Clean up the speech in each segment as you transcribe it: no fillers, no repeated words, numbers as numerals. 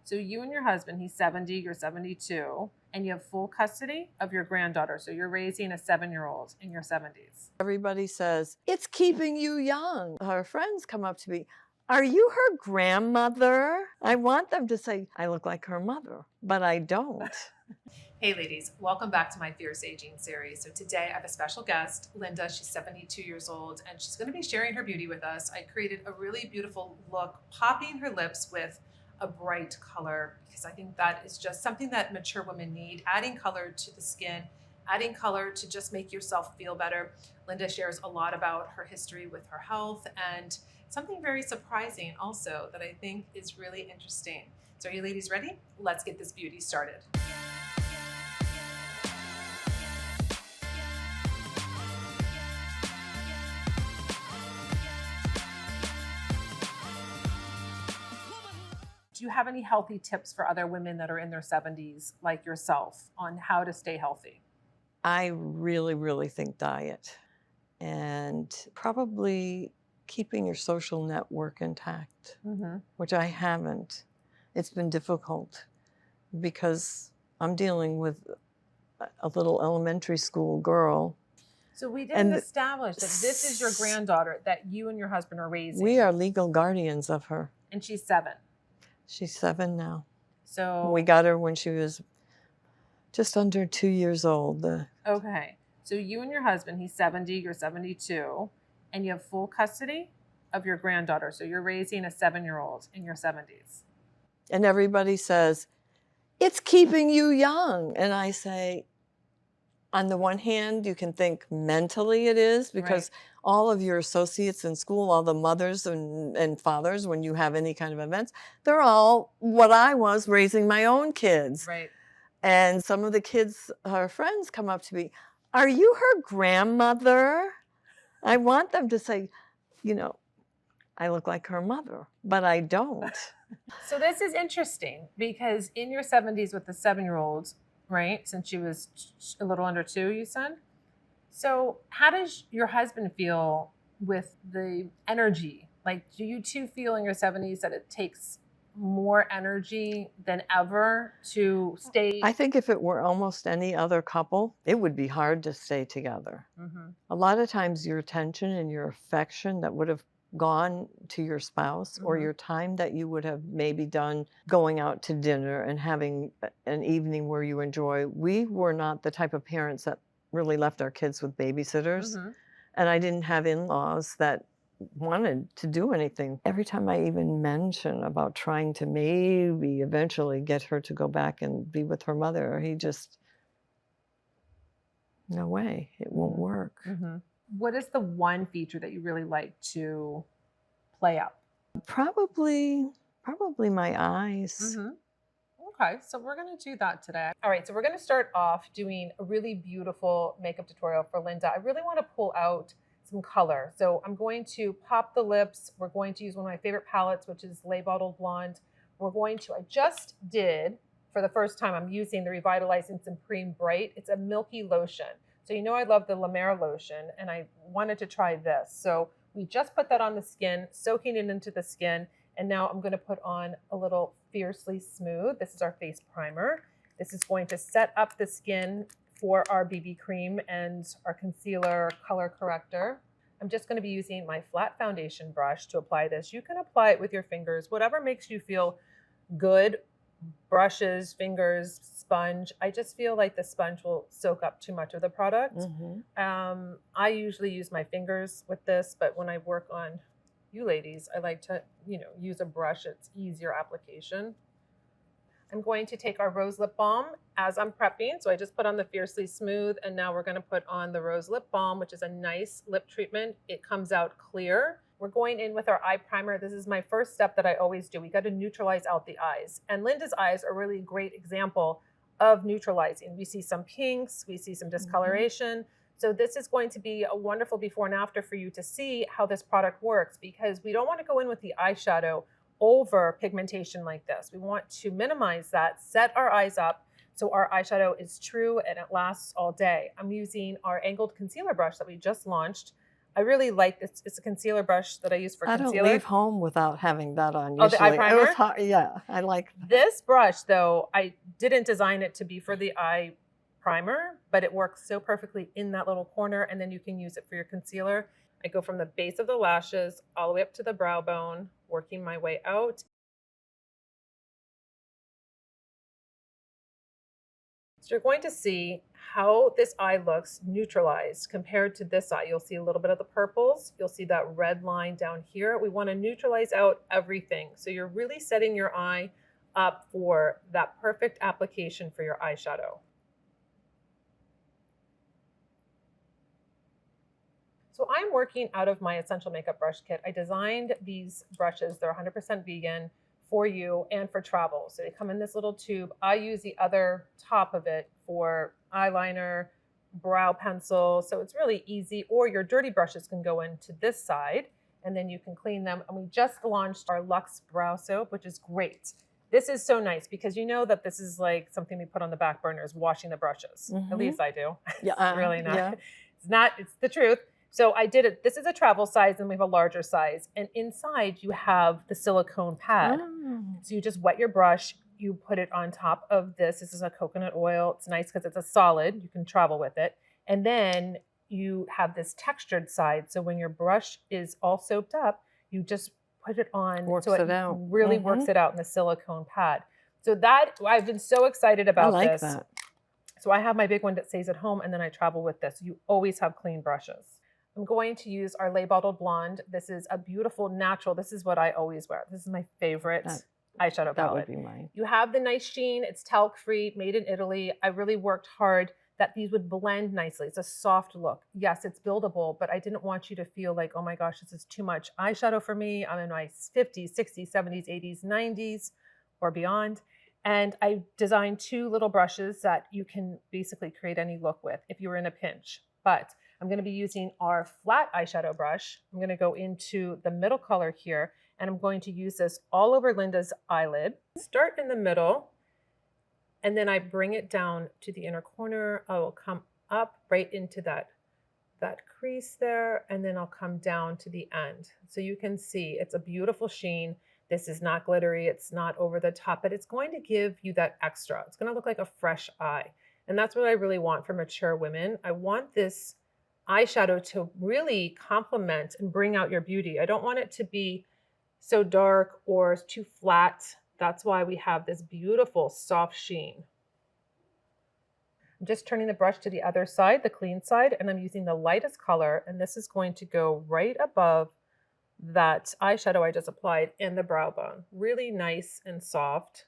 So you and your husband, he's 70, you're 72, and you have full custody of your granddaughter. So you're raising a 7-year-old in your 70s. Everybody says, it's keeping you young. Her friends come up to me, are you her grandmother? I want them to say, I look like her mother, but I don't. Hey ladies, welcome back to my Fierce Aging series. So today I have a special guest, Linda. She's 72 years old and she's going to be sharing her beauty with us. I created a really beautiful look, popping her lips with a bright color because I think that is just something that mature women need, adding color to the skin, adding color to just make yourself feel better. Linda shares a lot about her history with her health and something very surprising also that I think is really interesting. So are you ladies ready? Let's get this beauty started. Do you have any healthy tips for other women that are in their 70s like yourself on how to stay healthy? I really think diet and probably keeping your social network intact, which I haven't. It's been difficult because I'm dealing with a little elementary school girl. So we didn't establish that this is your granddaughter that you and your husband are raising. We are legal guardians of her. And she's 7. She's 7 now. So we got her when she was just under 2 years old. Okay. So you and your husband, he's 70, you're 72, and you have full custody of your granddaughter. So you're raising a 7-year-old in your 70s. And everybody says, it's keeping you young. And I say, on the one hand, you can think mentally it is because all of your associates in school, all the mothers and fathers, when you have any kind of events, they're all what I was raising my own kids. Right. And some of the kids, her friends, come up to me, are you her grandmother? I want them to say, I look like her mother, but I don't. So this is interesting because in your 70s with the 7-year-old, right, since she was a little under 2, you said? So how does your husband feel with the energy? Like, do you two feel in your 70s that it takes more energy than ever to stay? I think if it were almost any other couple, it would be hard to stay together. A lot of times your attention and your affection that would have gone to your spouse or your time that you would have maybe done going out to dinner and having an evening where you enjoy. We were not the type of parents that really left our kids with babysitters. And I didn't have in-laws that wanted to do anything. Every time I even mention about trying to maybe eventually get her to go back and be with her mother, he just, no way, it won't work. What is the one feature that you really like to play up? Probably my eyes. Okay, so we're going to do that today. All right, so we're going to start off doing a really beautiful makeup tutorial for Linda. I really want to pull out some color. So I'm going to pop the lips. We're going to use one of my favorite palettes, which is Lay Bottled Blonde. I just did, for the first time, I'm using the Revitalizing Supreme Bright. It's a milky lotion. So you know I love the La Mer lotion, and I wanted to try this. So we just put that on the skin, soaking it into the skin, and now I'm going to put on a little Fiercely Smooth. This is our face primer. This is going to set up the skin for our BB cream and our concealer color corrector. I'm just going to be using my flat foundation brush to apply this. You can apply it with your fingers, whatever makes you feel good. Brushes, fingers, sponge. I just feel like the sponge will soak up too much of the product. I usually use my fingers with this, but when I work on you ladies, I like to, use a brush. It's easier application. I'm going to take our Rose Lip Balm as I'm prepping. So I just put on the Fiercely Smooth, and now we're going to put on the Rose Lip Balm, which is a nice lip treatment. It comes out clear. We're going in with our eye primer. This is my first step that I always do. We got to neutralize out the eyes. And Linda's eyes are really a great example of neutralizing. We see some pinks, we see some discoloration. So this is going to be a wonderful before and after for you to see how this product works, because we don't want to go in with the eyeshadow over pigmentation like this. We want to minimize that, set our eyes up so our eyeshadow is true and it lasts all day. I'm using our angled concealer brush that we just launched. I really like this. It's a concealer brush that I use for I don't concealer. leave home without having that on Oh, the eye usually. It was primer? hard, yeah, I like that. This brush, though, I didn't design it to be for the eye primer, but it works so perfectly in that little corner, and then you can use it for your concealer. I go from the base of the lashes all the way up to the brow bone, working my way out. So you're going to see how this eye looks neutralized compared to this eye. You'll see a little bit of the purples. You'll see that red line down here. We want to neutralize out everything. So you're really setting your eye up for that perfect application for your eyeshadow. So I'm working out of my essential makeup brush kit. I designed these brushes. They're 100% vegan for you and for travel. So they come in this little tube. I use the other top of it for eyeliner, brow pencil. So it's really easy. Or your dirty brushes can go into this side and then you can clean them. And we just launched our Luxe Brow Soap, which is great. This is so nice because you know that this is like something we put on the back burner is washing the brushes. At least I do. Yeah, It's really not. yeah. It's not, it's the truth. So I did it. This is a travel size and we have a larger size. And inside you have the silicone pad. Oh. So you just wet your brush, you put it on top of this. This is a coconut oil. It's nice because it's a solid. You can travel with it. And then you have this textured side. So when your brush is all soaped up, you just put it on. Works so it out. really works it out in the silicone pad. So that, I've been so excited about I like this. that. So I have my big one that stays at home and then I travel with this. You always have clean brushes. I'm going to use our Lay Bottled Blonde. This is a beautiful natural. This is what I always wear. This is my favorite eyeshadow palette. That would be mine. You have the nice sheen. It's talc-free, made in Italy. I really worked hard that these would blend nicely. It's a soft look. Yes, it's buildable, but I didn't want you to feel like, oh my gosh, this is too much eyeshadow for me. I'm in my 50s, 60s, 70s, 80s, 90s, or beyond. And I designed two little brushes that you can basically create any look with if you were in a pinch. But I'm going to be using our flat eyeshadow brush. I'm going to go into the middle color here, and I'm going to use this all over Linda's eyelid. Start in the middle, and then I bring it down to the inner corner. I will come up right into that crease there, and then I'll come down to the end. So you can see it's a beautiful sheen. This is not glittery. It's not over the top, but it's going to give you that extra. It's going to look like a fresh eye. And that's what I really want for mature women. I want this eyeshadow to really complement and bring out your beauty. I don't want it to be so dark or too flat. That's why we have this beautiful soft sheen. I'm just turning the brush to the other side, the clean side, and I'm using the lightest color, and this is going to go right above that eyeshadow I just applied in the brow bone. Really nice and soft.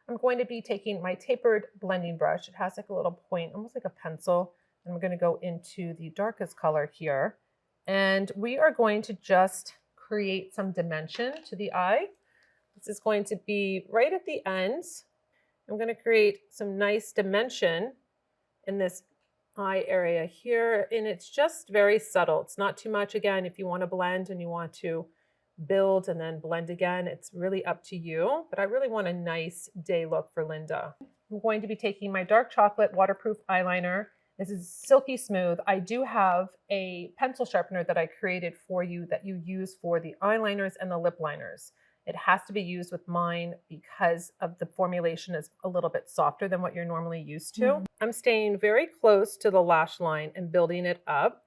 I'm going to be taking my tapered blending brush. It has like a little point, almost like a pencil. And we're going to go into the darkest color here. And we are going to just create some dimension to the eye. This is going to be right at the ends. I'm going to create some nice dimension in this eye area here. And it's just very subtle. It's not too much. Again, if you want to blend and you want to build and then blend again, it's really up to you. But I really want a nice day look for Linda. I'm going to be taking my dark chocolate waterproof eyeliner. This is silky smooth. I do have a pencil sharpener that I created for you that you use for the eyeliners and the lip liners. It has to be used with mine because of the formulation is a little bit softer than what you're normally used to. I'm staying very close to the lash line and building it up.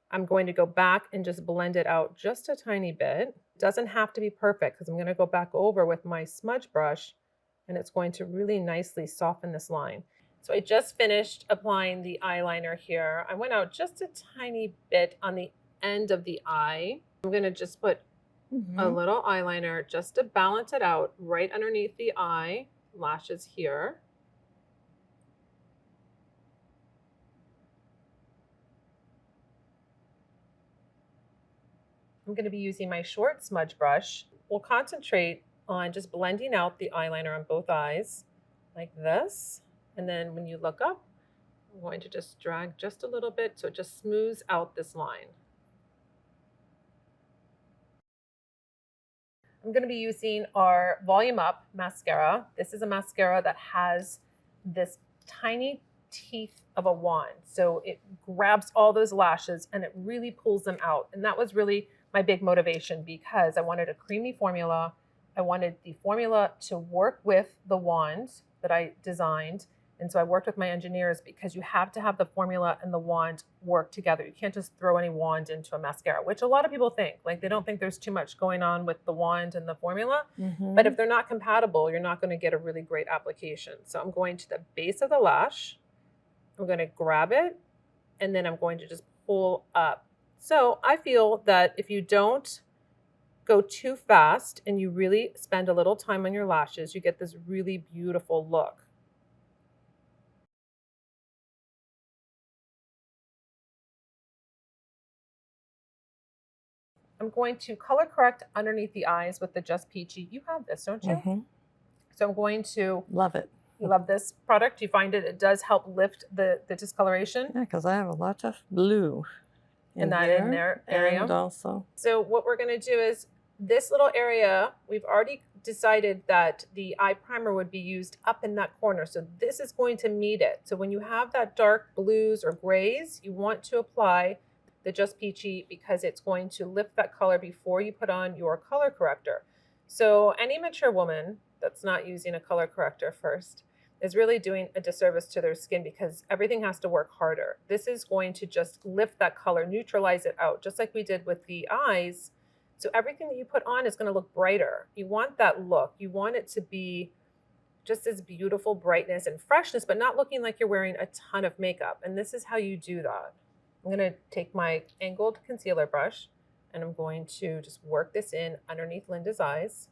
I'm going to go back and just blend it out just a tiny bit. It doesn't have to be perfect because I'm going to go back over with my smudge brush and it's going to really nicely soften this line. So I just finished applying the eyeliner here. I went out just a tiny bit on the end of the eye. I'm going to just put a little eyeliner just to balance it out right underneath the eye, lashes here. I'm going to be using my short smudge brush. We'll concentrate on just blending out the eyeliner on both eyes like this. And then when you look up, I'm going to just drag just a little bit so it just smooths out this line. I'm going to be using our Volume Up mascara. This is a mascara that has this tiny teeth of a wand. So it grabs all those lashes and it really pulls them out. And that was really my big motivation because I wanted a creamy formula. I wanted the formula to work with the wand that I designed. And so I worked with my engineers because you have to have the formula and the wand work together. You can't just throw any wand into a mascara, which a lot of people think. Like they don't think there's too much going on with the wand and the formula. But if they're not compatible, you're not going to get a really great application. So I'm going to the base of the lash. I'm going to grab it and then I'm going to just pull up. So I feel that if you don't go too fast and you really spend a little time on your lashes, you get this really beautiful look. I'm going to color correct underneath the eyes with the Just Peachy. You have this, don't you? So I'm going to... Love it. You love this product? You find it does help lift the discoloration? Yeah, because I have a lot of blue in there area. And also. So what we're going to do is this little area, we've already decided that the eye primer would be used up in that corner. So this is going to meet it. So when you have that dark blues or grays, you want to apply the Just Peachy because it's going to lift that color before you put on your color corrector. So any mature woman that's not using a color corrector first is really doing a disservice to their skin because everything has to work harder. This is going to just lift that color, neutralize it out, just like we did with the eyes. So everything that you put on is going to look brighter. You want that look. You want it to be just this beautiful brightness and freshness, but not looking like you're wearing a ton of makeup. And this is how you do that. I'm going to take my angled concealer brush and I'm going to just work this in underneath Linda's eyes.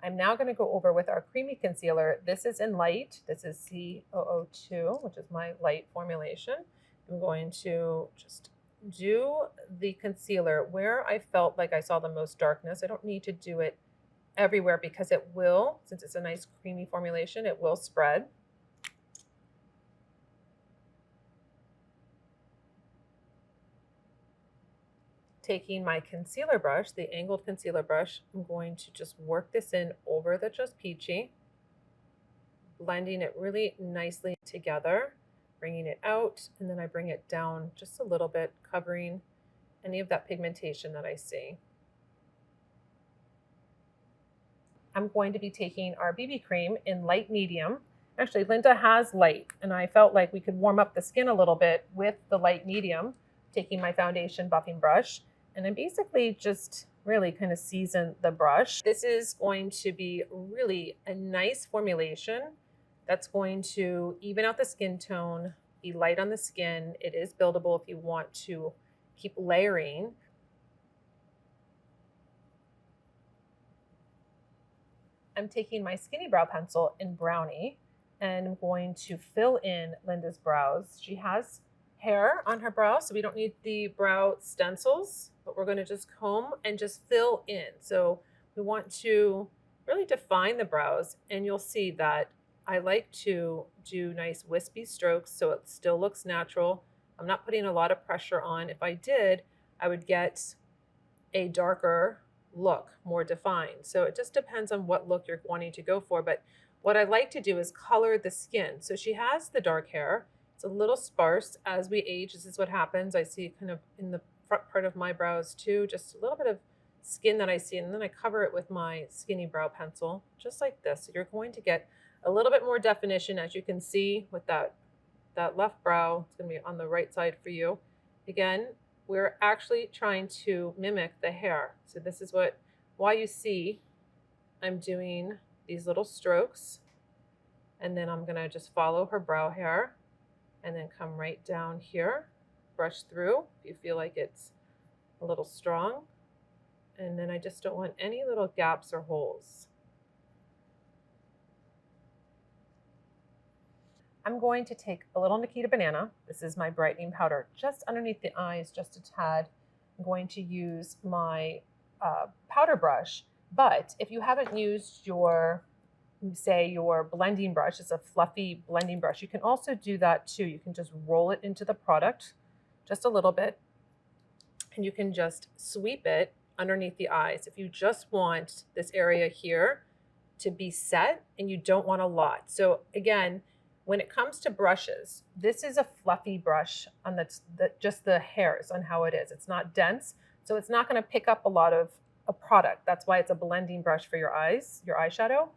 I'm now going to go over with our creamy concealer. This is in light. This is C002, which is my light formulation. I'm going to just do the concealer where I felt like I saw the most darkness. I don't need to do it everywhere because it will, since it's a nice creamy formulation, it will spread. Taking my concealer brush, the angled concealer brush, I'm going to just work this in over the Just Peachy, blending it really nicely together, bringing it out, and then I bring it down just a little bit, covering any of that pigmentation that I see. I'm going to be taking our BB cream in light medium. Actually, Linda has light, and I felt like we could warm up the skin a little bit with the light medium, taking my foundation buffing brush. And I basically just really kind of season the brush. This is going to be really a nice formulation that's going to even out the skin tone, be light on the skin. It is buildable if you want to keep layering. I'm taking my skinny brow pencil in Brownie and I'm going to fill in Linda's brows. She has hair on her brow, so we don't need the brow stencils, but we're going to just comb and just fill in. So we want to really define the brows, and you'll see that I like to do nice wispy strokes so it still looks natural. I'm not putting a lot of pressure on. If I did, I would get a darker look, more defined. So it just depends on what look you're wanting to go for. But what I like to do is color the skin. So she has the dark hair. It's a little sparse. As we age, this is what happens. I see kind of in the front part of my brows too, just a little bit of skin that I see, and then I cover it with my skinny brow pencil, just like this. So you're going to get a little bit more definition, as you can see with that left brow. It's going to be on the right side for you. Again, we're actually trying to mimic the hair. So this is why you see I'm doing these little strokes, and then I'm going to just follow her brow hair and then come right down here, brush through if you feel like it's a little strong. And then I just don't want any little gaps or holes. I'm going to take a little Nikita Banana. This is my brightening powder just underneath the eyes, just a tad. I'm going to use my powder brush, but if you haven't used your blending brush, it's a fluffy blending brush, you can also do that too. You can just roll it into the product just a little bit and you can just sweep it underneath the eyes. If you just want this area here to be set and you don't want a lot. So again, when it comes to brushes, this is a fluffy brush on just the hairs on how it is. It's not dense, so it's not going to pick up a lot of a product. That's why it's a blending brush for your eyes, your eyeshadow.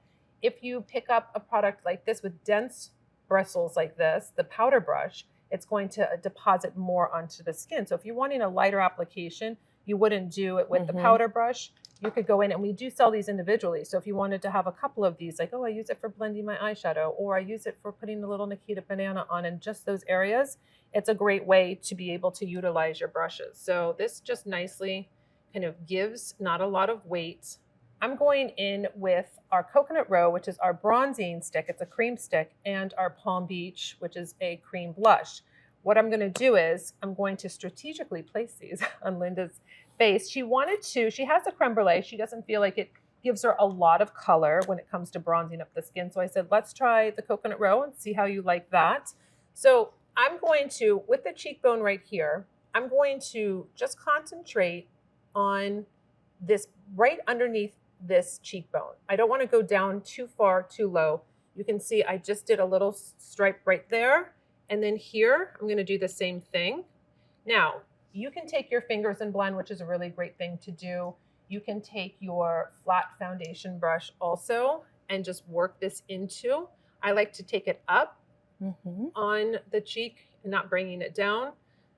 If you pick up a product like this with dense bristles like this, the powder brush, it's going to deposit more onto the skin. So if you're wanting a lighter application, you wouldn't do it with the powder brush. You could go in, and we do sell these individually. So if you wanted to have a couple of these, like, oh, I use it for blending my eyeshadow, or I use it for putting a little Nikita banana on in just those areas, it's a great way to be able to utilize your brushes. So this just nicely kind of gives not a lot of weight. I'm going in with our Coconut Row, which is our bronzing stick. It's a cream stick, and our Palm Beach, which is a cream blush. What I'm going to do is I'm going to strategically place these on Linda's face. She has a creme brulee. She doesn't feel like it gives her a lot of color when it comes to bronzing up the skin. So I said, let's try the Coconut Row and see how you like that. So I'm going to, with the cheekbone right here, I'm going to just concentrate on this right underneath this cheekbone. I don't want to go down too far, too low. You can see I just did a little stripe right there. And then here, I'm going to do the same thing. Now, you can take your fingers and blend, which is a really great thing to do. You can take your flat foundation brush also and just work this into. I like to take it up on the cheek and not bringing it down.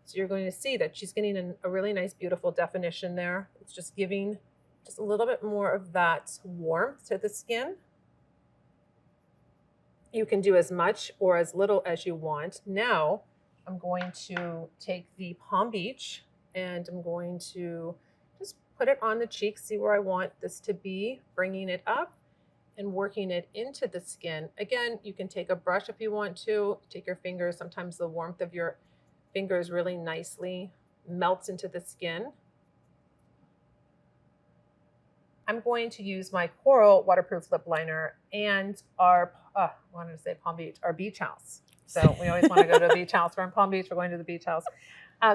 So you're going to see that she's getting a really nice, beautiful definition there. It's just giving just a little bit more of that warmth to the skin. You can do as much or as little as you want. Now, I'm going to take the Palm Beach and I'm going to just put it on the cheek, see where I want this to be, bringing it up and working it into the skin. Again, you can take a brush if you want to, take your fingers. Sometimes the warmth of your fingers really nicely melts into the skin. I'm going to use my Coral waterproof lip liner and our, I wanted to say Palm Beach, our beach house. So we always want to go to a beach house. We're in Palm Beach, we're going to the beach house.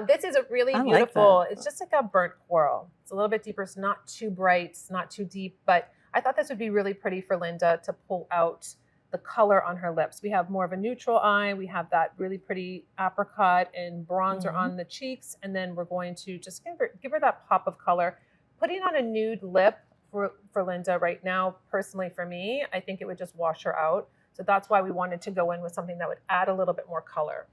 This is a really beautiful, it's just like a burnt coral. It's a little bit deeper, it's not too bright, it's not too deep, but I thought this would be really pretty for Linda to pull out the color on her lips. We have more of a neutral eye, we have that really pretty apricot and bronzer on the cheeks, and then we're going to just give her that pop of color. Putting on a nude lip for Linda right now, personally for me, I think it would just wash her out. So that's why we wanted to go in with something that would add a little bit more color.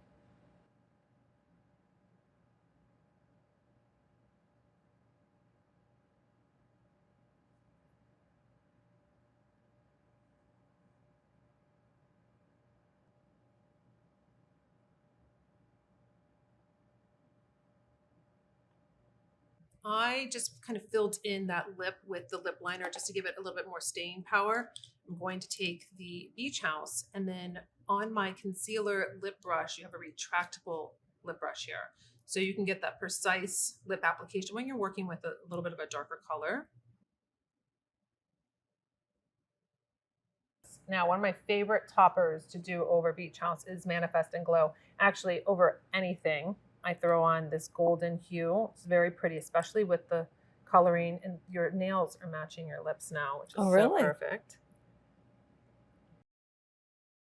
I just kind of filled in that lip with the lip liner just to give it a little bit more staying power. I'm going to take the Beach House, and then on my concealer lip brush, you have a retractable lip brush here. So you can get that precise lip application when you're working with a little bit of a darker color. Now, one of my favorite toppers to do over Beach House is Manifest and Glow. Actually, over anything, I throw on this golden hue. It's very pretty, especially with the coloring, and your nails are matching your lips now, which is so perfect.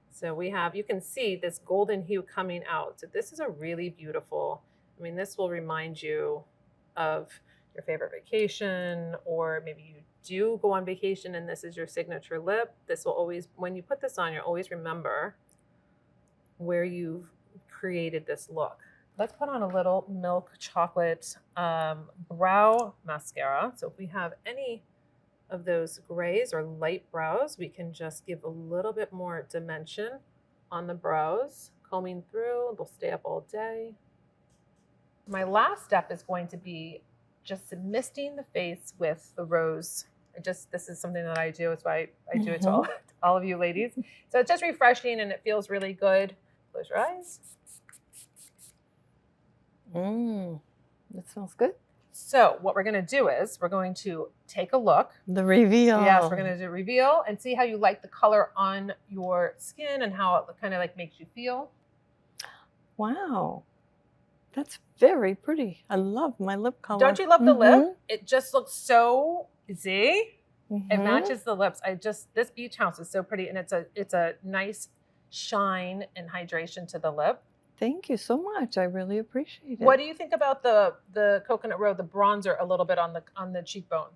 So we have, you can see this golden hue coming out. So this is a really beautiful, I mean, this will remind you of your favorite vacation, or maybe you do go on vacation and this is your signature lip. This will always, when you put this on, you'll always remember where you've created this look. Let's put on a little milk chocolate brow mascara. So if we have any of those grays or light brows, we can just give a little bit more dimension on the brows. Combing through, they'll stay up all day. My last step is going to be just misting the face with the rose. This is something that I do. It's why I do it to all of you ladies. So it's just refreshing and it feels really good. Close your eyes. That smells good. So what we're going to do is we're going to take a look. The reveal. Yes, we're going to do reveal and see how you like the color on your skin and how it kind of like makes you feel. Wow. That's very pretty. I love my lip color. Don't you love the lip? It just looks so, see? It matches the lips. This beach house is so pretty, and it's a nice shine and hydration to the lip. Thank you so much. I really appreciate it. What do you think about the Coconut Road, the bronzer a little bit on the cheekbone?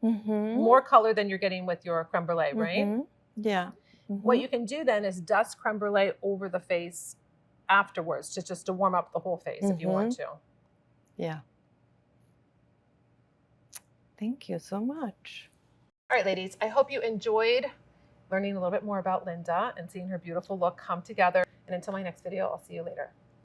More color than you're getting with your creme brulee, right? Yeah. What you can do then is dust creme brulee over the face afterwards, just to warm up the whole face if you want to. Yeah. Thank you so much. All right, ladies, I hope you enjoyed learning a little bit more about Linda and seeing her beautiful look come together. And until my next video, I'll see you later.